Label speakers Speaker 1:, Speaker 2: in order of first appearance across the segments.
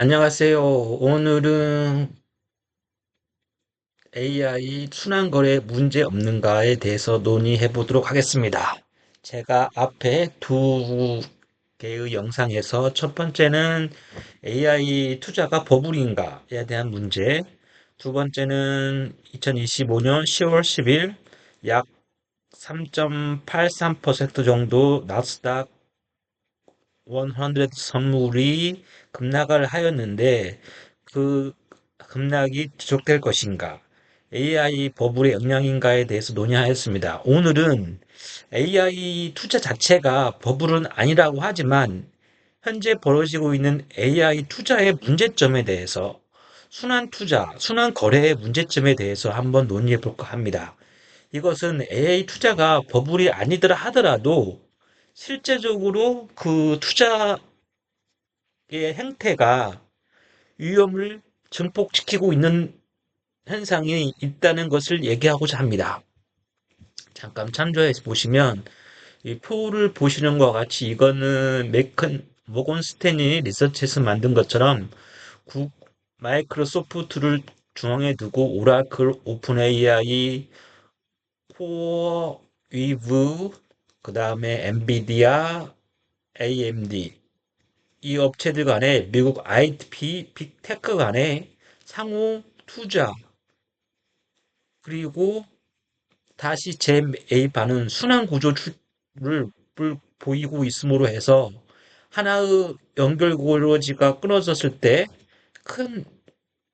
Speaker 1: 안녕하세요. 오늘은 AI 순환거래 문제 없는가에 대해서 논의해 보도록 하겠습니다. 제가 앞에 두 개의 영상에서 첫 번째는 AI 투자가 버블인가에 대한 문제, 두 번째는 2025년 10월 10일 약 3.83% 정도 나스닥 100 선물이 급락을 하였는데 그 급락이 지속될 것인가? AI 버블의 영향인가에 대해서 논의하였습니다. 오늘은 AI 투자 자체가 버블은 아니라고 하지만 현재 벌어지고 있는 AI 투자의 문제점에 대해서 순환 투자, 순환 거래의 문제점에 대해서 한번 논의해 볼까 합니다. 이것은 AI 투자가 버블이 아니더라 하더라도 실제적으로 그 투자의 행태가 위험을 증폭시키고 있는 현상이 있다는 것을 얘기하고자 합니다. 잠깐 참조해 보시면 이 표를 보시는 것과 같이 이거는 모건 스탠리 리서치에서 만든 것처럼 구, 마이크로소프트를 중앙에 두고 오라클, 오픈 AI, 코어, 위브, 그 다음에 엔비디아, AMD 이 업체들 간에 미국 IT, 빅테크 간에 상호 투자 그리고 다시 재매입하는 순환 구조를 보이고 있음으로 해서 하나의 연결고리가 끊어졌을 때 큰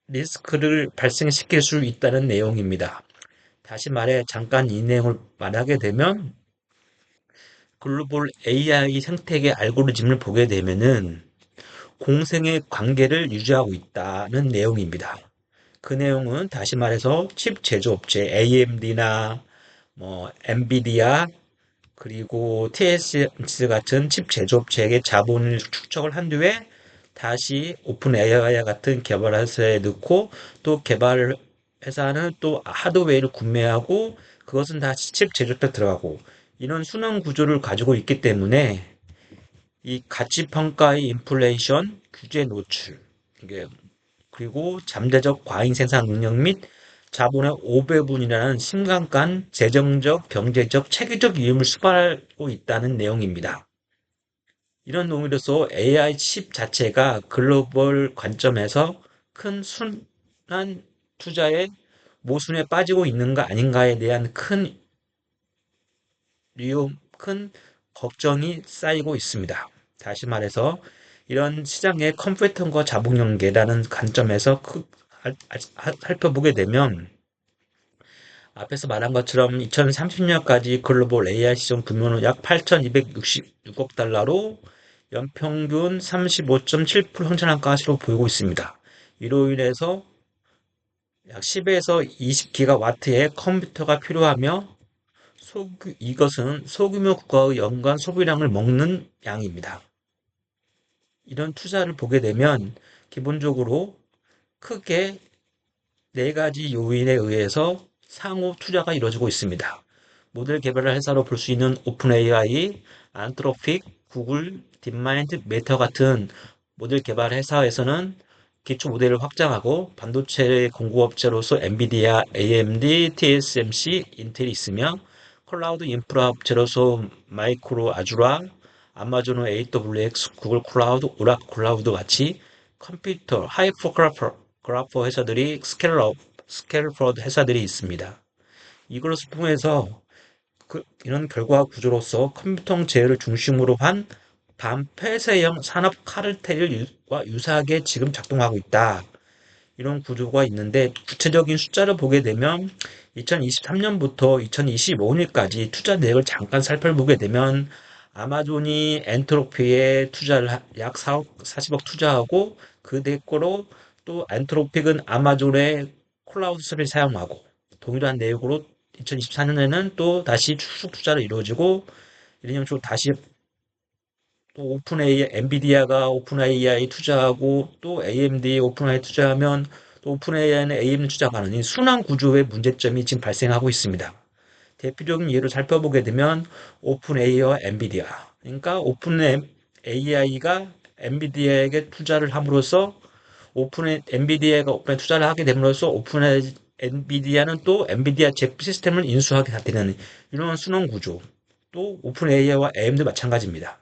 Speaker 1: 리스크를 발생시킬 수 있다는 내용입니다. 다시 말해 잠깐 이 내용을 말하게 되면 글로벌 AI 생태계 알고리즘을 보게 되면은 공생의 관계를 유지하고 있다는 내용입니다. 그 내용은 다시 말해서 칩 제조업체 AMD나 뭐 엔비디아 그리고 TSMC 같은 칩 제조업체에게 자본을 축적을 한 뒤에 다시 오픈 AI 같은 개발 회사에 넣고 또 개발 회사는 또 하드웨어를 구매하고 그것은 다시 칩 제조업에 들어가고 이런 순환 구조를 가지고 있기 때문에 이 가치 평가의 인플레이션, 규제 노출, 이게 그리고 잠재적 과잉 생산 능력 및 자본의 오배분이라는 심각한 재정적, 경제적, 체계적 위험을 수반하고 있다는 내용입니다. 이런 논의로서 AI 칩 자체가 글로벌 관점에서 큰 순환 투자의 모순에 빠지고 있는가 아닌가에 대한 큰 위험, 큰 걱정이 쌓이고 있습니다. 다시 말해서 이런 시장의 컴퓨팅과 자본 연계라는 관점에서 살펴보게 되면 앞에서 말한 것처럼 2030년까지 글로벌 AI 시장 규모는 약 8,266억 달러로 연평균 35.7% 성장할 것으로 보이고 있습니다. 이로 인해서 약 10에서 20기가와트의 컴퓨터가 필요하며 이것은 소규모 국가의 연간 소비량을 먹는 양입니다. 이런 투자를 보게 되면 기본적으로 크게 네 가지 요인에 의해서 상호 투자가 이루어지고 있습니다. 모델 개발을 회사로 볼 수 있는 오픈 AI, 안트로픽, 구글, 딥마인드, 메타 같은 모델 개발 회사에서는 기초 모델을 확장하고 반도체 공급업체로서 엔비디아, AMD, TSMC, 인텔이 있으며 클라우드 인프라 업체로서 마이크로 아주라, 아마존 AWS, 구글 클라우드, 오라클 클라우드 같이 컴퓨터, 하이퍼그래퍼 회사들이 스케일업 회사들이 있습니다. 이것을 통해서 이런 결과 구조로서 컴퓨터 제어를 중심으로 한 반폐쇄형 산업 카르텔과 유사하게 지금 작동하고 있다. 이런 구조가 있는데 구체적인 숫자를 보게 되면 2023년부터 2025년까지 투자 내역을 잠깐 살펴보게 되면 아마존이 엔트로피에 투자를 약 4억, 40억 투자하고 그 대가로 또 엔트로픽은 아마존의 클라우드 서비스 사용하고 동일한 내역으로 2024년에는 또 다시 추적 투자를 이루어지고 이런 형식으로 다시 또 오픈 AI, 엔비디아가 오픈 AI 투자하고 또 AMD 오픈 AI 투자하면 또 오픈 AI는 AMD 투자하는 이 순환 구조의 문제점이 지금 발생하고 있습니다. 대표적인 예를 살펴보게 되면 오픈 AI와 엔비디아. 그러니까 오픈 AI가 엔비디아에게 투자를 함으로써 엔비디아가 오픈에 투자를 하게 됨으로써 엔비디아는 또 엔비디아 칩 시스템을 인수하게 되는 이런 순환 구조. 또 오픈 AI와 AMD 마찬가지입니다.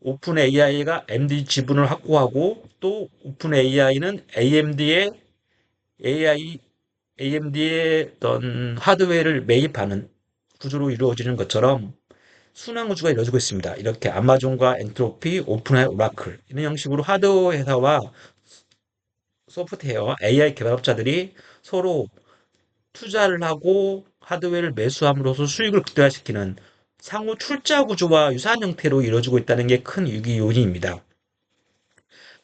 Speaker 1: 오픈 AI가 AMD 지분을 확보하고 또 오픈 AI는 AI, AMD의 어떤 하드웨어를 매입하는 구조로 이루어지는 것처럼 순환 구조가 이루어지고 있습니다. 이렇게 아마존과 엔트로피, 오픈AI, 오라클 이런 형식으로 하드웨어 회사와 소프트웨어, AI 개발업자들이 서로 투자를 하고 하드웨어를 매수함으로써 수익을 극대화시키는 상호 출자 구조와 유사한 형태로 이루어지고 있다는 게 큰 유기 요인입니다.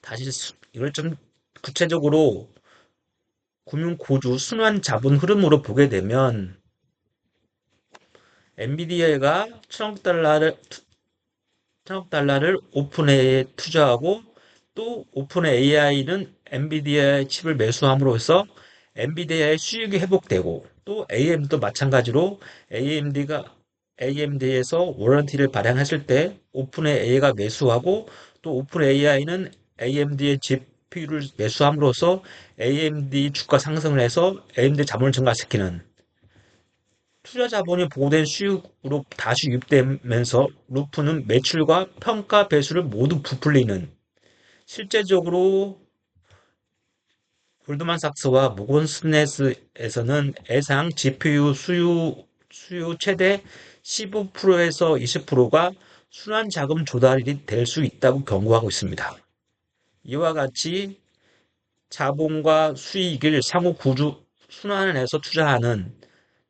Speaker 1: 다시 이걸 좀 구체적으로 금융 고주 순환 자본 흐름으로 보게 되면 엔비디아가 천억 달러를 오픈AI에 투자하고 또 오픈AI는 엔비디아의 칩을 매수함으로써 엔비디아의 수익이 회복되고 또 AMD도 마찬가지로 AMD에서 워런티를 발행했을 때 오픈AI가 매수하고 또 오픈AI는 AMD의 GPU를 매수함으로써 AMD 주가 상승을 해서 AMD 자본을 증가시키는 투자 자본이 보고된 수익으로 다시 유입되면서 루프는 매출과 평가 배수를 모두 부풀리는 실제적으로 골드만삭스와 모건 스탠레스에서는 애상 GPU 수요 최대 15%에서 20%가 순환 자금 조달이 될 수 있다고 경고하고 있습니다. 이와 같이 자본과 수익을 상호 구조 순환해서 투자하는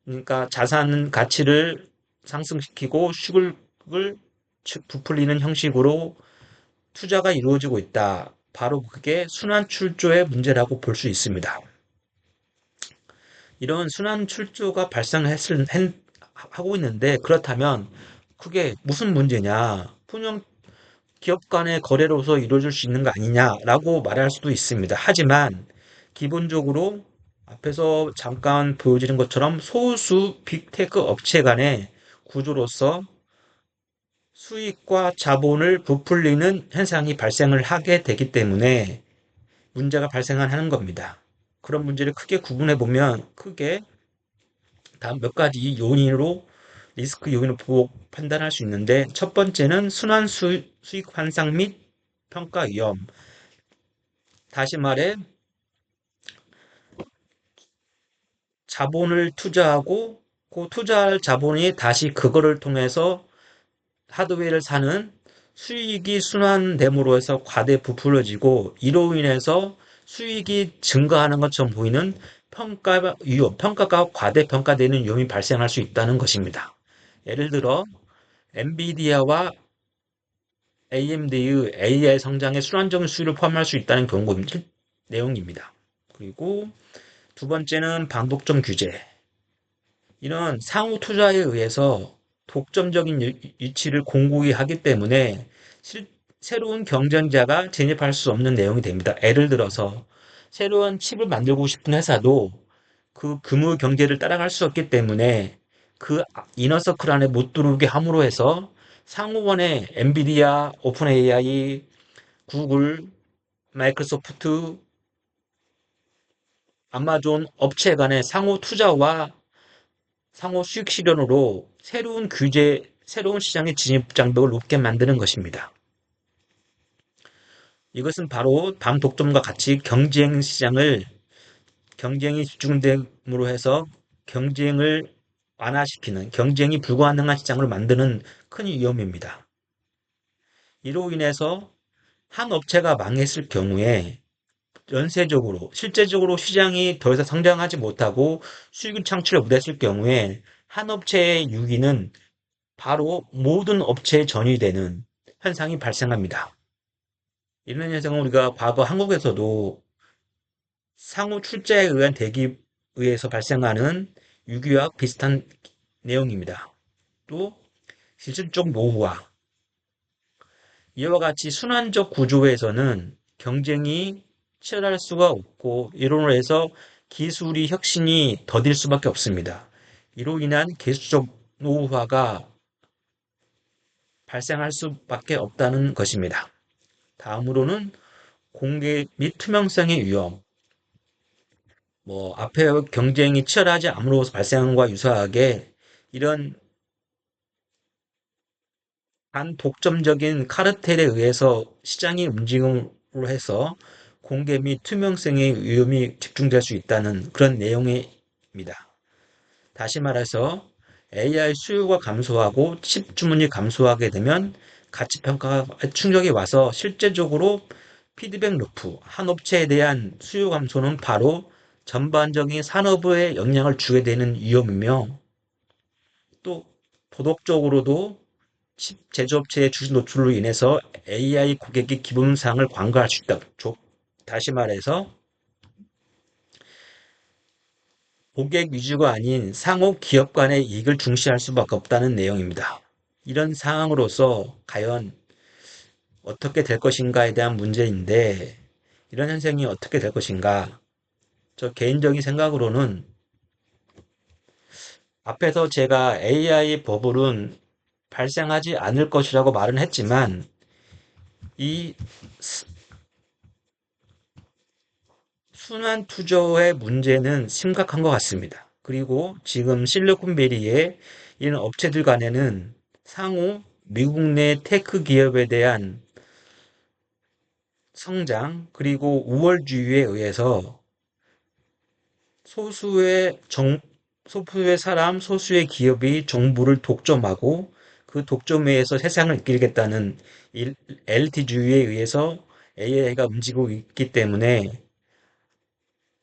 Speaker 1: 그러니까 자산 가치를 상승시키고 수익을 부풀리는 형식으로 투자가 이루어지고 있다. 바로 그게 순환 출조의 문제라고 볼 수 있습니다. 이런 순환 출조가 하고 있는데 그렇다면 그게 무슨 문제냐? 분명 기업 간의 거래로서 이루어질 수 있는 거 아니냐라고 말할 수도 있습니다. 하지만 기본적으로 앞에서 잠깐 보여드린 것처럼 소수 빅테크 업체 간의 구조로서 수익과 자본을 부풀리는 현상이 발생을 하게 되기 때문에 문제가 발생하는 겁니다. 그런 문제를 크게 구분해 보면 크게 다음 몇 가지 요인으로 리스크 요인을 보고 판단할 수 있는데 첫 번째는 수익 환상 및 평가 위험. 다시 말해 자본을 투자하고 그 투자할 자본이 다시 그거를 통해서 하드웨어를 사는 수익이 순환됨으로 해서 과대 부풀려지고 이로 인해서 수익이 증가하는 것처럼 보이는 평가가 과대평가되는 위험이 발생할 수 있다는 것입니다. 예를 들어 엔비디아와 AMD의 AI 성장의 순환적인 수익을 포함할 수 있다는 내용입니다. 그리고 두 번째는 반복점 규제. 이런 상호 투자에 의해서 독점적인 위치를 공고히 하기 때문에 새로운 경쟁자가 진입할 수 없는 내용이 됩니다. 예를 들어서 새로운 칩을 만들고 싶은 회사도 그 금호 경제를 따라갈 수 없기 때문에 그 이너서클 안에 못 들어오게 함으로 해서 상호간에 엔비디아, 오픈 AI, 구글, 마이크로소프트, 아마존 업체 간의 상호 투자와 상호 수익 실현으로 새로운 시장의 진입 장벽을 높게 만드는 것입니다. 이것은 바로 반독점과 같이 경쟁이 집중됨으로 해서 경쟁을 완화시키는 경쟁이 불가능한 시장을 만드는 큰 위험입니다. 이로 인해서 한 업체가 망했을 경우에 실제적으로 시장이 더 이상 성장하지 못하고 수익 창출을 못했을 경우에 한 업체의 유기는 바로 모든 업체에 전이되는 현상이 발생합니다. 이런 현상은 우리가 과거 한국에서도 상호 출자에 의한 대기에 의해서 발생하는 유기와 비슷한 내용입니다. 또 기술적 노후화. 이와 같이 순환적 구조에서는 경쟁이 치열할 수가 없고 이로 해서 기술이 혁신이 더딜 수밖에 없습니다. 이로 인한 기술적 노후화가 발생할 수밖에 없다는 것입니다. 다음으로는 공개 및 투명성의 위험, 뭐 앞에 경쟁이 치열하지 않음으로써 발생한 것과 유사하게 이런 반독점적인 카르텔에 의해서 시장이 움직임으로 해서 공개 및 투명성의 위험이 집중될 수 있다는 그런 내용입니다. 다시 말해서 AI 수요가 감소하고 칩 주문이 감소하게 되면 가치 평가에 충격이 와서 실제적으로 피드백 루프, 한 업체에 대한 수요 감소는 바로 전반적인 산업에 영향을 주게 되는 위험이며 또 도덕적으로도 칩 제조업체의 주식 노출로 인해서 AI 고객이 기본 사항을 관가할 수 있다. 다시 말해서 고객 위주가 아닌 상호 기업 간의 이익을 중시할 수밖에 없다는 내용입니다. 이런 상황으로서 과연 어떻게 될 것인가에 대한 문제인데 이런 현상이 어떻게 될 것인가? 저 개인적인 생각으로는 앞에서 제가 AI 버블은 발생하지 않을 것이라고 말은 했지만 이 순환 투자의 문제는 심각한 것 같습니다. 그리고 지금 실리콘밸리의 이런 업체들 간에는 상호 미국 내 테크 기업에 대한 성장 그리고 우월주의에 의해서 소수의 소수의 사람, 소수의 기업이 정부를 독점하고 그 독점에 의해서 세상을 이끌겠다는 엘리트주의에 의해서 AI가 움직이고 있기 때문에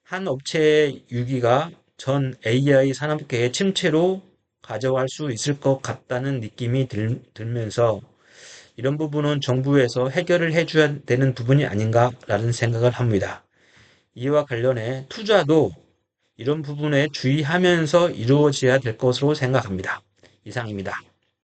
Speaker 1: 한 업체의 유기가 전 AI 산업계의 침체로 가져갈 수 있을 것 같다는 느낌이 들면서 이런 부분은 정부에서 해결을 해줘야 되는 부분이 아닌가라는 생각을 합니다. 이와 관련해 투자도 이런 부분에 주의하면서 이루어져야 될 것으로 생각합니다. 이상입니다.